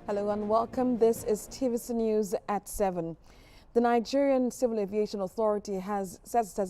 Hello and welcome. This is TVC News at 7. The Nigerian Civil Aviation Authority has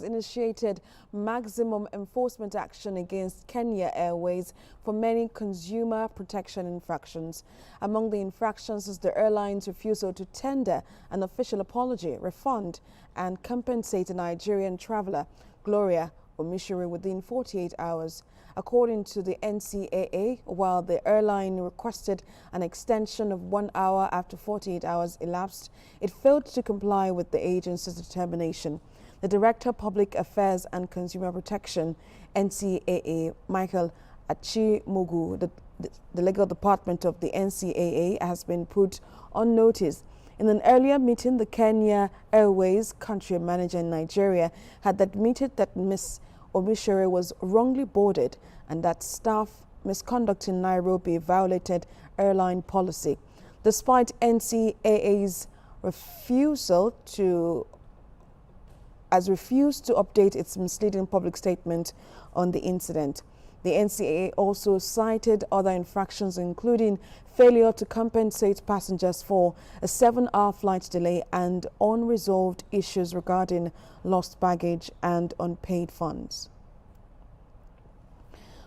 initiated maximum enforcement action against Kenya Airways for many consumer protection infractions. Among the infractions is the airline's refusal to tender an official apology, refund, and compensate a Nigerian traveler, Gloria Omishiri, within 48 hours. According to the NCAA, while the airline requested an extension of 1 hour after 48 hours elapsed, it failed to comply with the agency's determination. The Director of Public Affairs and Consumer Protection, NCAA, Michael Achimogu, the legal department of the NCAA, has been put on notice. In an earlier meeting, the Kenya Airways country manager in Nigeria had admitted that Ms. Omishiri was wrongly boarded and that staff misconduct in Nairobi violated airline policy. Despite NCAA's refused to update its misleading public statement on the incident. The NCAA also cited other infractions, including failure to compensate passengers for a 7-hour flight delay and unresolved issues regarding lost baggage and unpaid funds.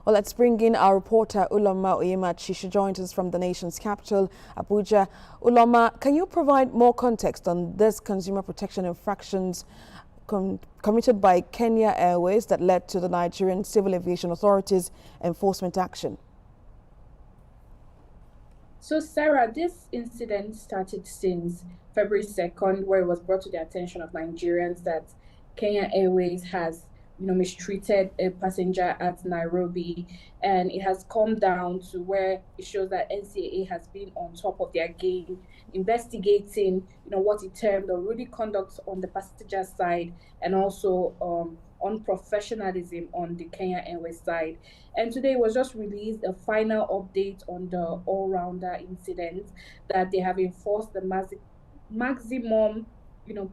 Well, let's bring in our reporter, Uloma Onyemachi. She joins us from the nation's capital, Abuja. Uloma, can you provide more context on this consumer protection infractions committed by Kenya Airways that led to the Nigerian Civil Aviation Authority's enforcement action? So, Sarah, this incident started since February 2nd, where it was brought to the attention of Nigerians that Kenya Airways has mistreated a passenger at Nairobi, and it has come down to where it shows that NCAA has been on top of their game, investigating, what it termed unruly conduct on the passenger side and also unprofessionalism on the Kenya Airways side. And today was just released a final update on the all-rounder incident that they have enforced the maximum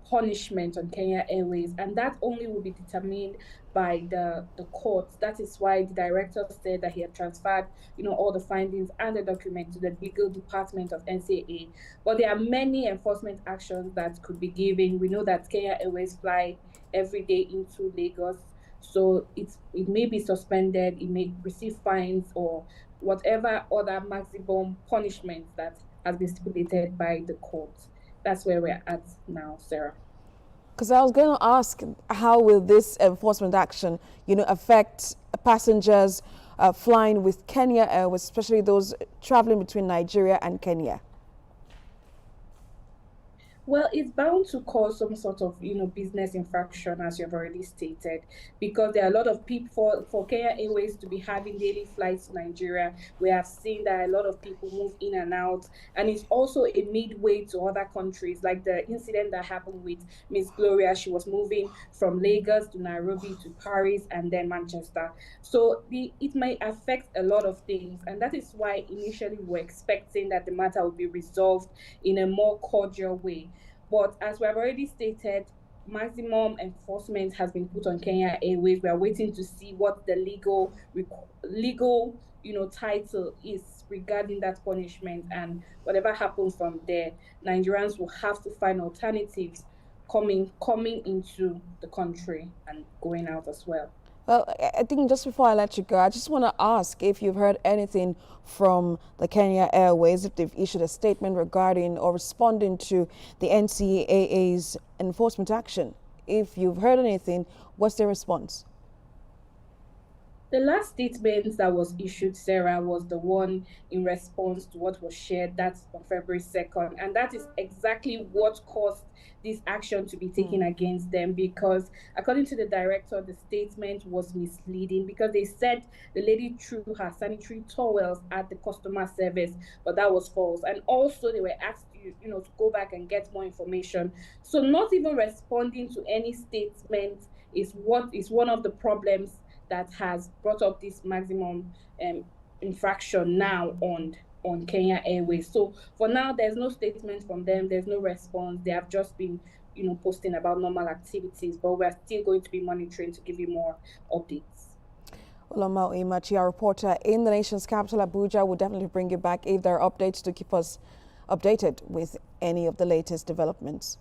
punishment on Kenya Airways, and that only will be determined by the courts. That is why the director said that he had transferred all the findings and the document to the legal department of NCAA. But there are many enforcement actions that could be given. We know that Kenya Airways fly every day into Lagos, so it may be suspended, it may receive fines or whatever other maximum punishment that has been stipulated by the court. That's where we're at now, Sarah. Because I was going to ask, how will this enforcement action, affect passengers flying with Kenya Airways, especially those traveling between Nigeria and Kenya? Well, it's bound to cause some sort of, business infraction, as you've already stated, because there are a lot of people for Kenya Airways to be having daily flights to Nigeria. We have seen that a lot of people move in and out, and it's also a midway to other countries, like the incident that happened with Miss Gloria. She was moving from Lagos to Nairobi to Paris and then Manchester. So it may affect a lot of things, and that is why initially we were expecting that the matter would be resolved in a more cordial way. But as we have already stated, maximum enforcement has been put on Kenya Airways. We are waiting to see what the legal title is regarding that punishment, and whatever happens from there, Nigerians will have to find alternatives coming into the country and going out as well. Well, I think just before I let you go, I just want to ask if you've heard anything from the Kenya Airways, if they've issued a statement regarding or responding to the NCAA's enforcement action. If you've heard anything, what's their response? The last statement that was issued, Sarah, was the one in response to what was shared. That's on February 2nd. And that is exactly what caused this action to be taken against them, because according to the director, the statement was misleading because they said the lady threw her sanitary towels at the customer service, but that was false. And also they were asked to go back and get more information. So not even responding to any statement is one of the problems that has brought up this maximum infraction now on Kenya Airways. So for now, there's no statement from them. There's no response. They have just been, posting about normal activities, but we're still going to be monitoring to give you more updates. Uloma Onyemachi, our reporter in the nation's capital, Abuja, will definitely bring you back if there are updates to keep us updated with any of the latest developments.